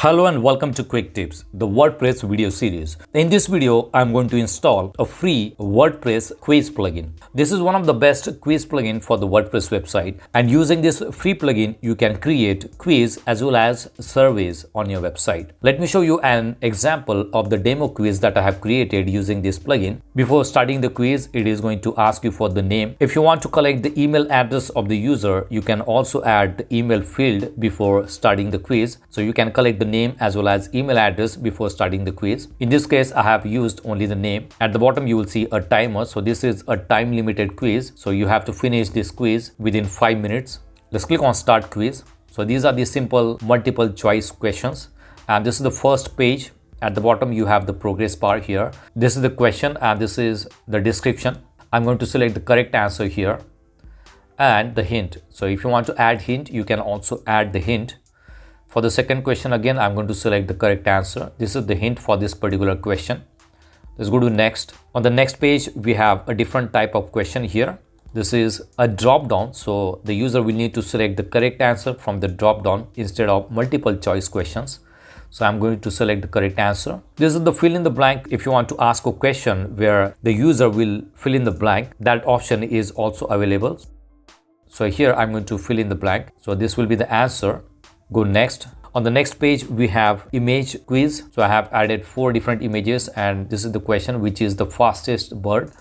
Hello and welcome to Quick Tips, the WordPress video series. In this video, I'm going to install a free WordPress quiz plugin. This is one of the best quiz plugin for the WordPress website, and using this free plugin, you can create quiz as well as surveys on your website. Let me show you an example of the demo quiz that I have created using this plugin. Before starting the quiz, it is going to ask you for the name. If you want to collect the email address of the user, you can also add the email field before starting the quiz. So you can collect the name as well as email address before starting the quiz. In this case, I have used only the name. At the bottom, you will see a timer. So this is a time limited quiz. So you have to finish this quiz within 5 minutes. Let's click on start quiz. So these are the simple multiple choice questions. And this is the first page. At the bottom, you have the progress bar here. This is the question and this is the description. I'm going to select the correct answer here and the hint. So if you want to add hint, you can also add the hint. For the second question, again, I'm going to select the correct answer. This is the hint for this particular question. Let's go to next. On the next page, we have a different type of question here. This is a drop down. So the user will need to select the correct answer from the drop down instead of multiple choice questions. So I'm going to select the correct answer. This is the fill in the blank. If you want to ask a question where the user will fill in the blank, that option is also available. So here I'm going to fill in the blank. So this will be the answer. Go next. On the next page, we have image quiz. So I have added 4 different images and this is the question, which is the fastest bird,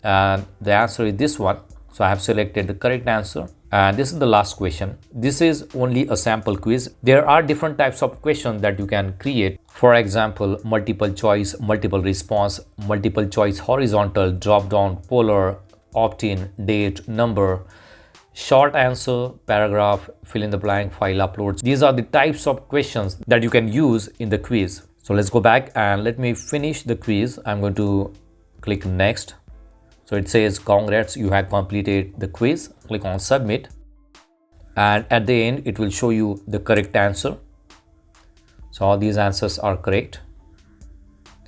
and the answer is this one. So I have selected the correct answer and this is the last question. This is only a sample quiz. There are different types of questions that you can create. For example, multiple choice, multiple response, multiple choice horizontal, drop down, polar, opt-in, date, number, short answer, paragraph, fill in the blank, file uploads. These are the types of questions that you can use in the quiz. So let's go back and let me finish the quiz. I'm going to click next. So it says, congrats, you have completed the quiz. Click on submit. And at the end, it will show you the correct answer. So all these answers are correct.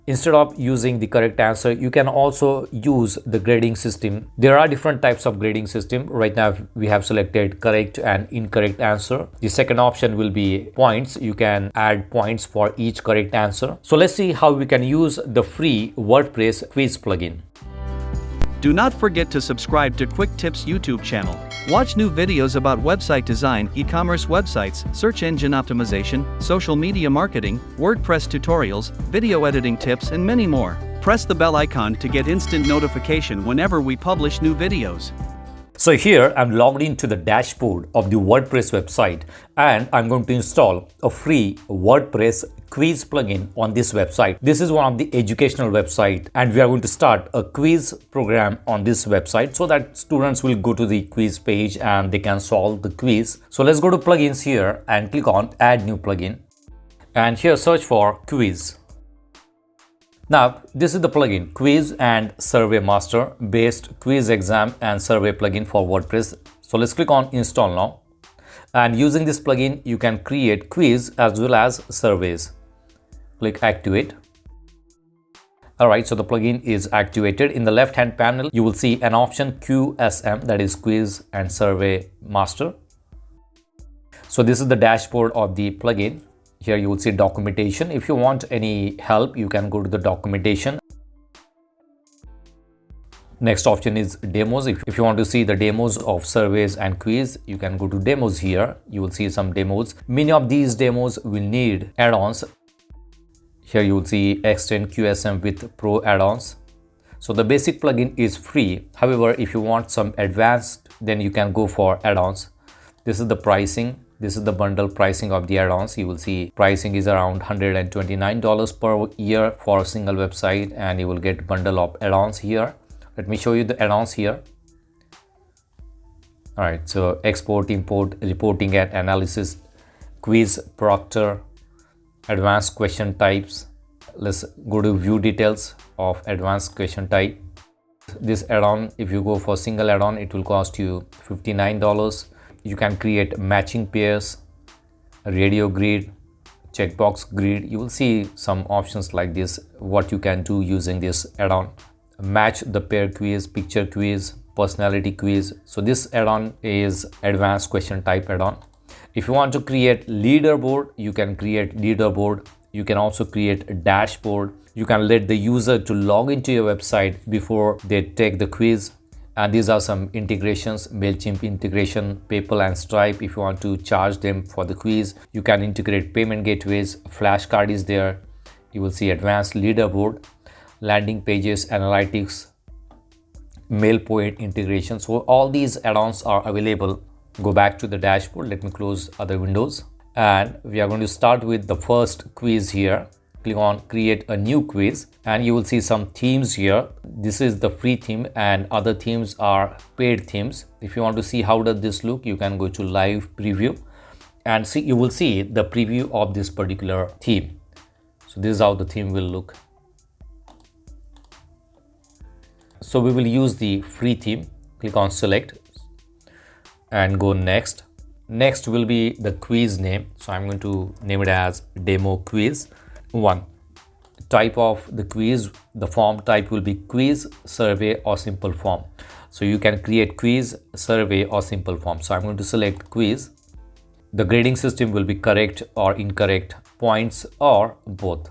Instead of using the correct answer, you can also use the grading system. There are different types of grading system. Right now, we have selected correct and incorrect answer. The second option will be points. You can add points for each correct answer. So let's see how we can use the free WordPress quiz plugin. Do not forget to subscribe to Quick Tips YouTube channel. Watch new videos about website design, e-commerce websites, search engine optimization, social media marketing, WordPress tutorials, video editing tips, and many more. Press the bell icon to get instant notification whenever we publish new videos. So here I'm logged into the dashboard of the WordPress website and I'm going to install a free WordPress quiz plugin on this website. This is one of the educational website and we are going to start a quiz program on this website so that students will go to the quiz page and they can solve the quiz. So let's go to plugins here and click on add new plugin and here search for quiz. Now, this is the plugin Quiz and Survey Master based quiz exam and survey plugin for WordPress. So let's click on install now. And using this plugin, you can create quiz as well as surveys. Click activate. Alright, so the plugin is activated. In the left hand panel, you will see an option QSM, that is Quiz and Survey Master. So this is the dashboard of the plugin. Here you will see documentation. If you want any help, you can go to the documentation. Next option is demos. If you want to see the demos of surveys and quiz, you can go to demos here. You will see some demos. Many of these demos will need add-ons. Here you will see extend QSM with pro add-ons. So the basic plugin is free. However, if you want some advanced, then you can go for add-ons. This is the pricing. This is the bundle pricing of the add-ons. You will see pricing is around $129 per year for a single website and you will get bundle of add-ons here. Let me show you the add-ons here. Alright, so export, import, reporting and analysis, quiz, proctor, advanced question types. Let's go to view details of advanced question type. This add-on, if you go for single add-on, it will cost you $59. You can create matching pairs, radio grid, checkbox grid. You will see some options like this, what you can do using this add-on. Match the pair quiz, picture quiz, personality quiz. So this add-on is advanced question type add-on. If you want to create leaderboard, you can create leaderboard. You can also create a dashboard. You can let the user to log into your website before they take the quiz. And these are some integrations: MailChimp integration, PayPal and Stripe. If you want to charge them for the quiz, you can integrate payment gateways. Flashcard is there. You will see advanced leaderboard, landing pages, analytics, MailPoint integration. So all these add-ons are available. Go back to the dashboard. Let me close other windows. And we are going to start with the first quiz here. Click on create a new quiz and you will see some themes here. This is the free theme and other themes are paid themes. If you want to see how does this look, you can go to live preview and see, you will see the preview of this particular theme. So this is how the theme will look. So we will use the free theme. Click on select and go next. Next will be the quiz name. So I'm going to name it as demo quiz 1. Type of the quiz, the form type will be quiz, survey or simple form. So you can create quiz, survey or simple form. So I'm going to select quiz. The grading system will be correct or incorrect, points or both.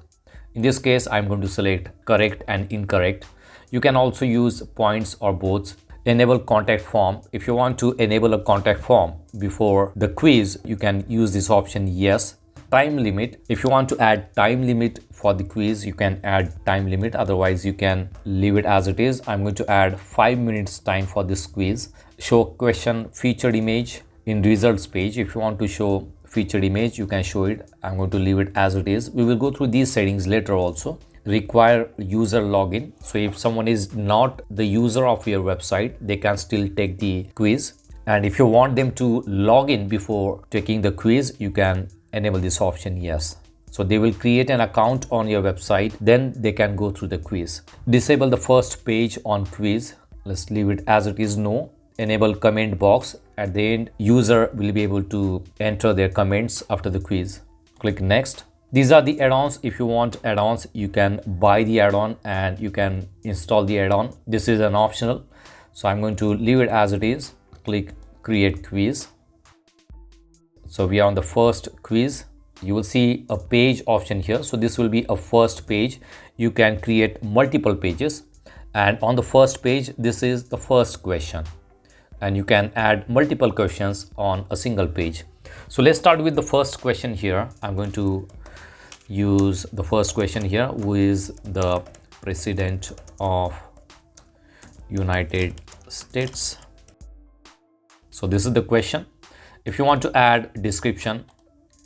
In this case, I'm going to select correct and incorrect. You can also use points or both. Enable contact form. If you want to enable a contact form before the quiz, you can use this option yes. Time limit. If you want to add time limit for the quiz, you can add time limit. Otherwise, you can leave it as it is. I'm going to add 5 minutes time for this quiz. Show question featured image in results page. If you want to show featured image, you can show it. I'm going to leave it as it is. We will go through these settings later also. Require user login. So if someone is not the user of your website, they can still take the quiz. And if you want them to log in before taking the quiz, you can enable this option yes. So they will create an account on your website, then they can go through the quiz. Disable the first page on quiz. Let's leave it as it is, no. Enable comment box. At the end, user will be able to enter their comments after the quiz. Click next. These are the add-ons. If you want add-ons, you can buy the add-on and you can install the add-on. This is an optional. So I'm going to leave it as it is. Click create quiz. So we are on the first quiz. You will see a page option here. So this will be a first page. You can create multiple pages. And on the first page, this is the first question. And you can add multiple questions on a single page. So let's start with the first question here. I'm going to use the first question here. Who is the President of United States? So this is the question. If you want to add description,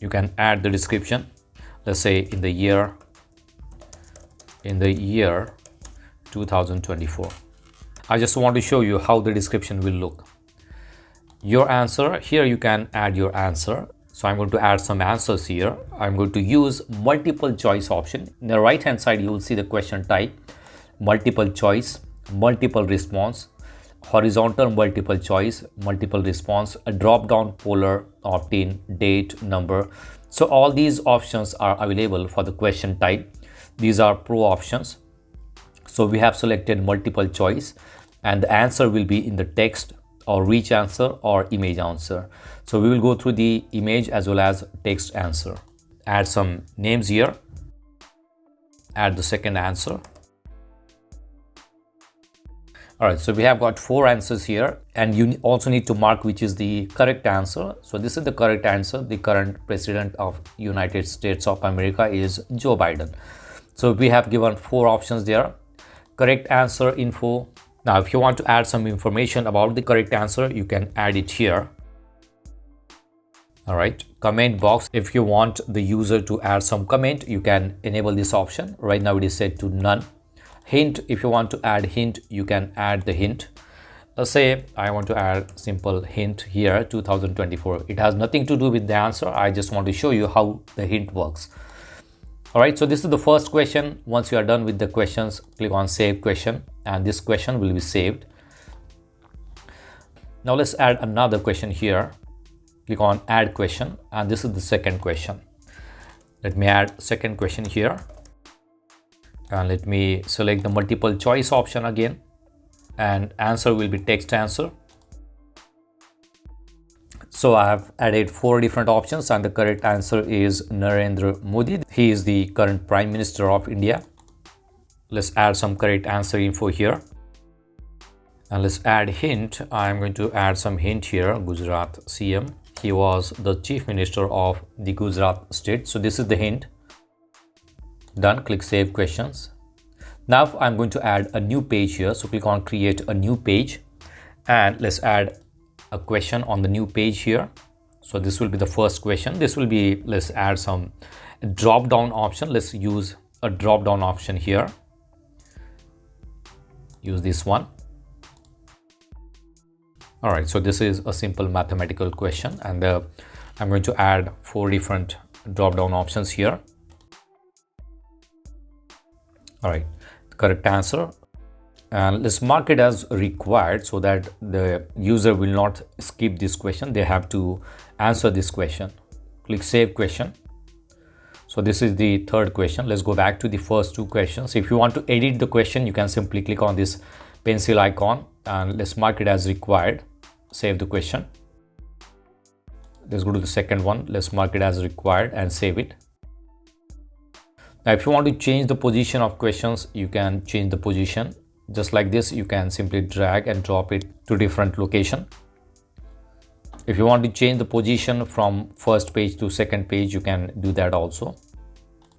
you can add the description. Let's say in the year 2024. I just want to show you how the description will look. Your answer, here you can add your answer. So I'm going to add some answers here. I'm going to use multiple choice option. In the right hand side, you will see the question type, multiple choice, multiple response, horizontal multiple choice, multiple response, a drop down polar, opt-in, date, number. So all these options are available for the question type. These are pro options. So we have selected multiple choice and the answer will be in the text or rich answer or image answer. So we will go through the image as well as text answer. Add some names here. Add the second answer. All right, so we have got 4 answers here and you also need to mark which is the correct answer. So this is the correct answer. The current president of United States of America is Joe Biden. So we have given 4 options there. Correct answer info. Now, if you want to add some information about the correct answer, you can add it here. All right, comment box. If you want the user to add some comment, you can enable this option. Right now it is set to none. Hint, if you want to add hint, you can add the hint. Let's say I want to add simple hint here, 2024. It has nothing to do with the answer. I just want to show you how the hint works. All right, so this is the first question. Once you are done with the questions, click on save question and this question will be saved. Now let's add another question here. Click on add question and this is the second question. Let me add second question here. And let me select the multiple choice option again and answer will be text answer. So I have added 4 different options and the correct answer is Narendra Modi. He is the current Prime Minister of India. Let's add some correct answer info here. And let's add hint. I'm going to add some hint here. Gujarat CM. He was the Chief Minister of the Gujarat state. So this is the hint. Done. Click Save Questions. Now I'm going to add a new page here. So click on Create a New Page. And let's add a question on the new page here. So this will be the first question. This will be, let's add some drop down option. Let's use a drop down option here. Use this one. All right, so this is a simple mathematical question, and I'm going to add 4 different drop down options here. All right, correct answer. And let's mark it as required so that the user will not skip this question. They have to answer this question. Click Save Question. So this is the third question. Let's go back to the first 2 questions. If you want to edit the question, you can simply click on this pencil icon and let's mark it as required. Save the question. Let's go to the second one. Let's mark it as required and save it. Now, if you want to change the position of questions, you can change the position. Just like this, you can simply drag and drop it to different location. If you want to change the position from first page to second page, you can do that also.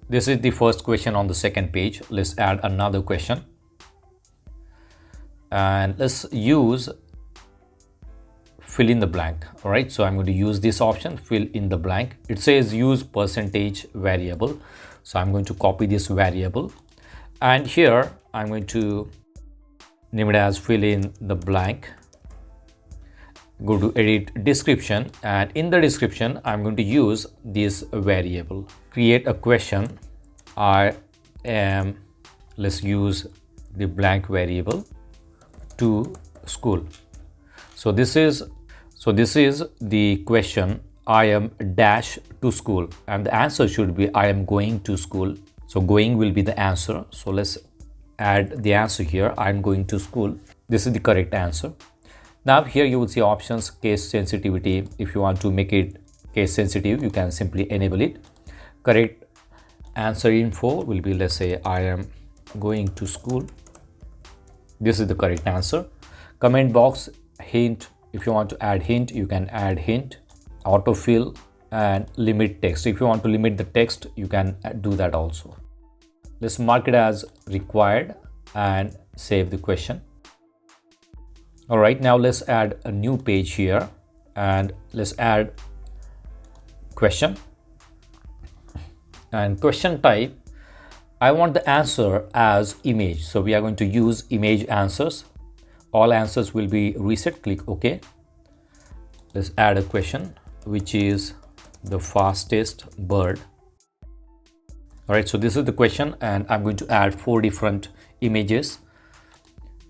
This is the first question on the second page. Let's add another question. And let's use fill in the blank. All right, so I'm going to use this option, fill in the blank. It says use percentage variable. So I'm going to copy this variable. And here I'm going to name it as fill in the blank. Go to edit description, and in the description I'm going to use this variable. Create a question. Let's use the blank variable to school. So this is the question. I am dash to school, and the answer should be I am going to school. So going will be the answer. So let's add the answer here. I'm going to school. This is the correct answer. Now here you will see options, case sensitivity. If you want to make it case sensitive, you can simply enable it. Correct answer info will be, let's say, I am going to school. This is the correct answer. Comment box, hint. If you want to add hint, you can add hint. Autofill and limit text. If you want to limit the text, you can do that also. Let's mark it as required and save the question. All right, now let's add a new page here and let's add question. And question type, I want the answer as image. So we are going to use image answers. All answers will be reset. Click OK. Let's add a question, which is the fastest bird. All right, so this is the question, and I'm going to add 4 different images.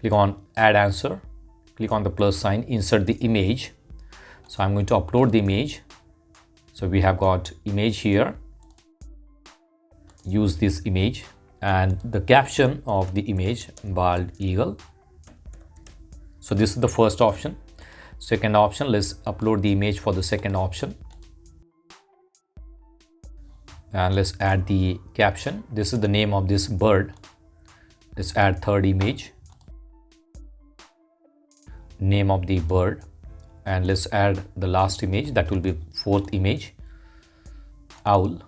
Click on add answer, click on the plus sign, insert the image. So I'm going to upload the image. So we have got image here. Use this image and the caption of the image, bald eagle. So this is the first option. Second option, let's upload the image for the second option. And let's add the caption. This is the name of this bird. Let's add third image, name of the bird, and let's add the last image. That will be fourth image, owl.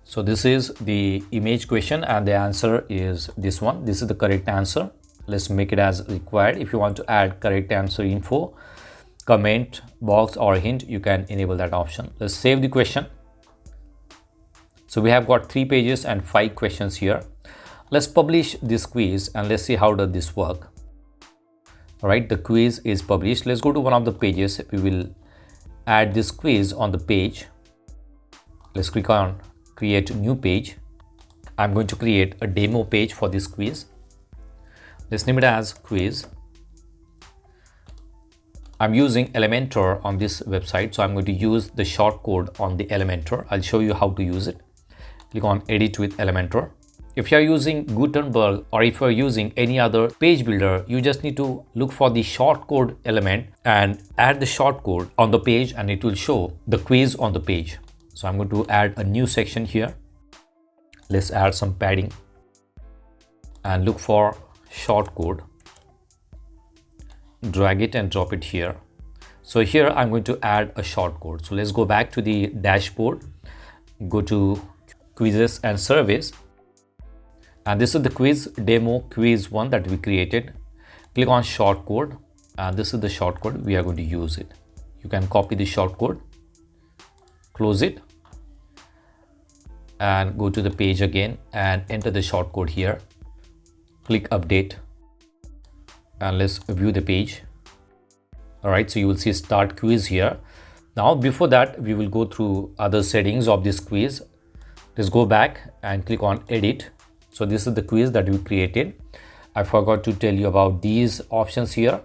So this is the image question and the answer is this one. This is the correct answer. Let's make it as required. If you want to add correct answer info, comment box or hint, you can enable that option. Let's save the question. So we have got 3 pages and 5 questions here. Let's publish this quiz and let's see how does this work. All right, the quiz is published. Let's go to one of the pages. We will add this quiz on the page. Let's click on create new page. I'm going to create a demo page for this quiz. Let's name it as quiz. I'm using Elementor on this website, so I'm going to use the short code on the Elementor. I'll show you how to use it. Click on edit with Elementor. If you are using Gutenberg or if you are using any other page builder, you just need to look for the shortcode element and add the shortcode on the page, and it will show the quiz on the page. So I'm going to add a new section here. Let's add some padding and look for shortcode. Drag it and drop it here. So here I'm going to add a shortcode. So let's go back to the dashboard, go to quizzes and surveys, and this is the quiz demo quiz 1 that we created. Click on shortcode, and this is the shortcode we are going to use it. You can copy the shortcode, close it, and go to the page again and enter the shortcode here. Click update, and let's view the page. All right, so you will see start quiz here. Now before that, we will go through other settings of this quiz. Let's go back and click on edit. So this is the quiz that we created. I forgot to tell you about these options here.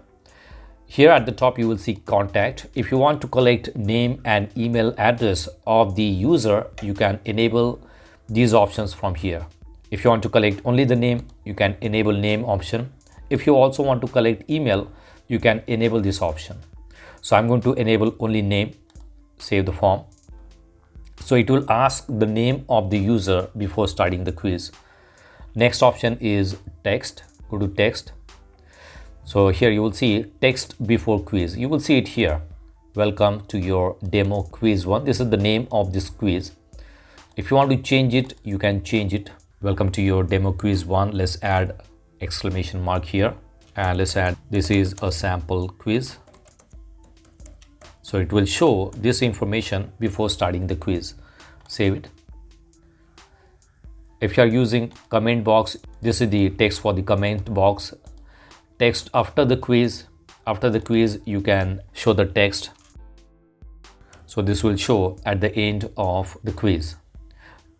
Here at the top, you will see contact. If you want to collect name and email address of the user, you can enable these options from here. If you want to collect only the name, you can enable name option. If you also want to collect email, you can enable this option. So I'm going to enable only name, save the form. So it will ask the name of the user before starting the quiz. Next option is text. Go to text. So here you will see text before quiz. You will see it here. Welcome to your demo quiz 1. This is the name of this quiz. If you want to change it, you can change it. Welcome to your demo quiz 1. Let's add exclamation mark here, and let's add this is a sample quiz. So it will show this information before starting the quiz. Save it. If you are using comment box, this is the text for the comment box. Text after the quiz. After the quiz, you can show the text. So this will show at the end of the quiz.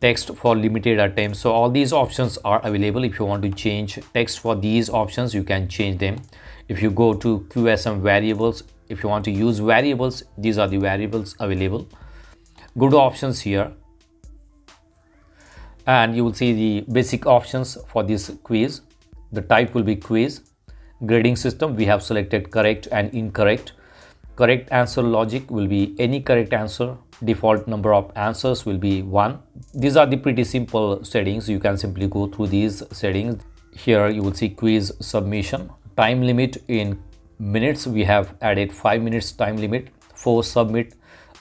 Text for limited attempts. So all these options are available. If you want to change text for these options, you can change them. If you go to QSM variables, if you want to use variables, these are the variables available. Go to options here, and you will see the basic options for this quiz. The type will be quiz. Grading system, we have selected correct and incorrect. Correct answer logic will be any correct answer. Default number of answers will be 1. These are the pretty simple settings. You can simply go through these settings. Here you will see quiz submission. Time limit in minutes, we have added 5 minutes time limit for submit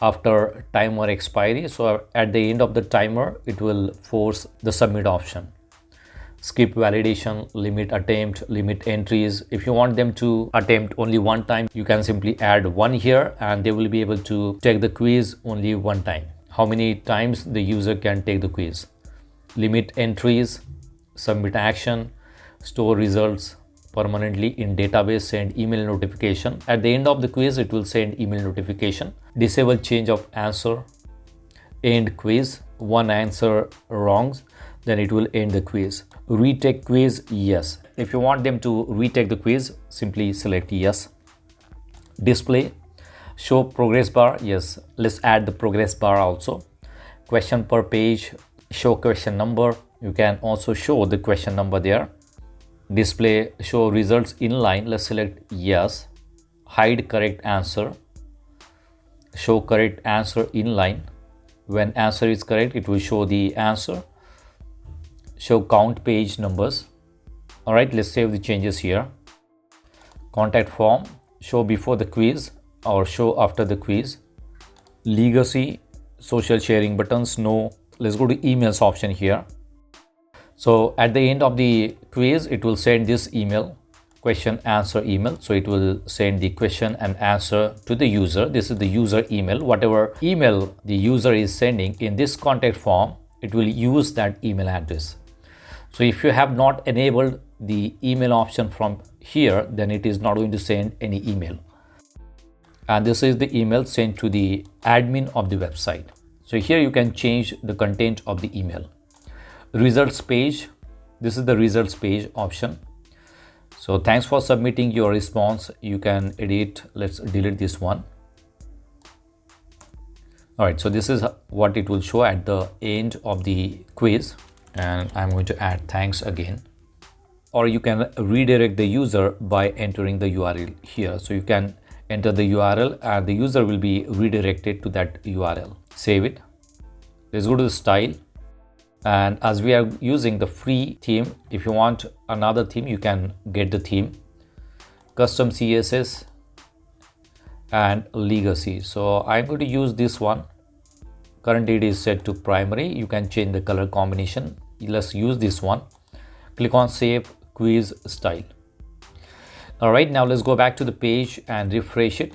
after timer expiry. So at the end of the timer, it will force the submit option. Skip validation, limit attempt, limit entries. If you want them to attempt only one time, you can simply add 1 here, and they will be able to take the quiz only 1 time. How many times the user can take the quiz. Limit entries, submit action, store results permanently in database, send email notification. At the end of the quiz, it will send email notification. Disable change of answer, end quiz. 1 answer wrongs, then it will end the quiz. Retake quiz, yes. If you want them to retake the quiz, simply select yes. Display, show progress bar, yes. Let's add the progress bar also. Question per page, show question number. You can also show the question number there. Display, show results inline. Let's select yes. Hide correct answer, show correct answer inline. When answer is correct, it will show the answer. Show count page numbers. All right, let's save the changes here. Contact form, show before the quiz or show after the quiz. Legacy, social sharing buttons, no. Let's go to emails option here. So at the end of the quiz, it will send this email, question answer email. So it will send the question and answer to the user. This is the user email. Whatever email the user is sending in this contact form, it will use that email address. So if you have not enabled the email option from here, then it is not going to send any email. And this is the email sent to the admin of the website. So here you can change the content of the email. Results page, this is the results page option. So thanks for submitting your response. You can edit. Let's delete this one. All right, so this is what it will show at the end of the quiz. and I'm going to add thanks again. Or you can redirect the user by entering the URL here. So you can enter the URL and the user will be redirected to that URL. Save it. Let's go to the style. And as we are using the free theme, if you want another theme, you can get the theme. Custom CSS and legacy. So I'm going to use this one. Currently it is set to primary. You can change the color combination. Let's use this one. Click on save quiz style. All right, now let's go back to the page and refresh it.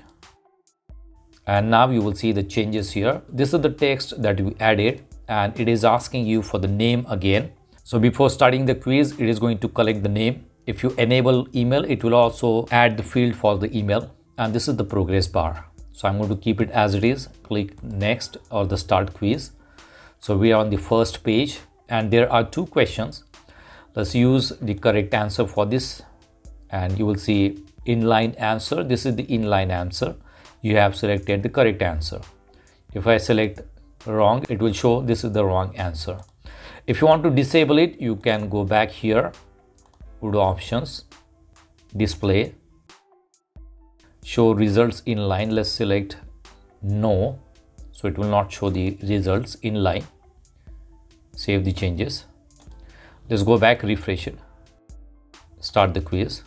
And now you will see the changes here. This is the text that we added, and it is asking you for the name again. So before starting the quiz, it is going to collect the name. If you enable email, it will also add the field for the email. And this is the progress bar. So I'm going to keep it as it is. Click next or the start quiz. So we are on the first page and there are two questions. Let's use the correct answer for this. And you will see inline answer. This is the inline answer. You have selected the correct answer. If I select wrong, it will show this is the wrong answer. If you want to disable it, you can go back here, go to options, display, show results inline. Let's select no, so it will not show the results inline. Save the changes. Let's go back, refresh it, start the quiz.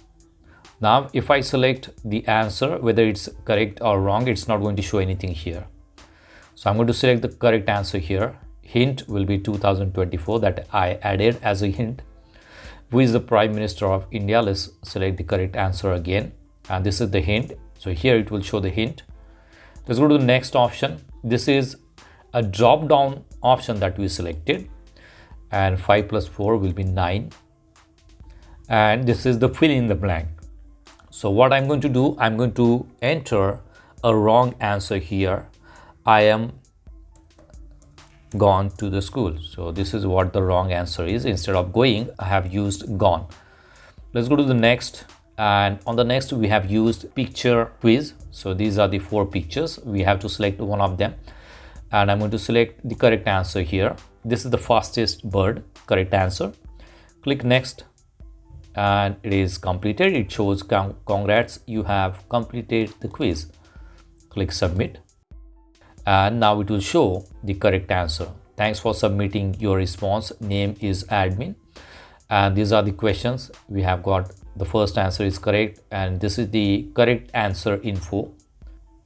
Now if I select the answer, whether it's correct or wrong, it's not going to show anything here. So I'm going to select the correct answer here. Hint will be 2024 that I added as a hint. Who is the Prime Minister of India? Let's select the correct answer again. And this is the hint. So here it will show the hint. Let's go to the next option. This is a drop down option that we selected. And 5 plus 4 will be 9. And this is the fill in the blank. So what I'm going to do, I'm going to enter a wrong answer here. I am gone to the school. So this is what the wrong answer is. Instead of going, I have used gone. Let's go to the next. And on the next, we have used picture quiz. So these are the 4 pictures. We have to select one of them. And I'm going to select the correct answer here. This is the fastest bird, correct answer. Click next. And it is completed. It shows congrats, you have completed the quiz. Click submit. And now it will show the correct answer. Thanks for submitting your response. Name is admin. And these are the questions. We have got the first answer is correct. And this is the correct answer info.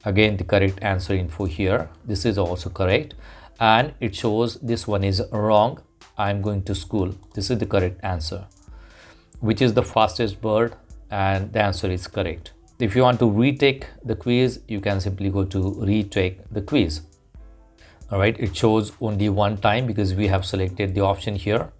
Again, the correct answer info here. This is also correct. And it shows this one is wrong. I'm going to school. This is the correct answer. Which is the fastest bird, and the answer is correct. If you want to retake the quiz, you can simply go to retake the quiz. All right, it shows only one time because we have selected the option here.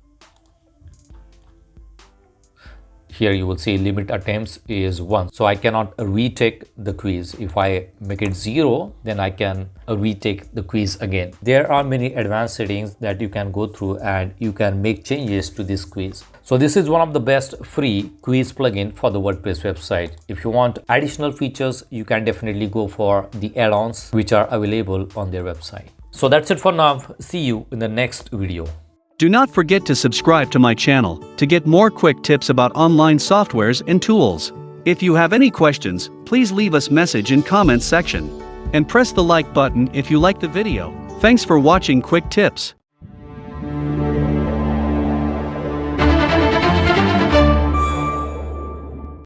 Here you will see limit attempts is 1. So I cannot retake the quiz. If I make it 0, then I can retake the quiz again. There are many advanced settings that you can go through and you can make changes to this quiz. So this is one of the best free quiz plugin for the WordPress website. If you want additional features, you can definitely go for the add-ons which are available on their website. So that's it for now. See you in the next video. Do not forget to subscribe to my channel to get more quick tips about online softwares and tools. If you have any questions, please leave us message in comments section. And press the like button if you like the video. Thanks for watching Quick Tips.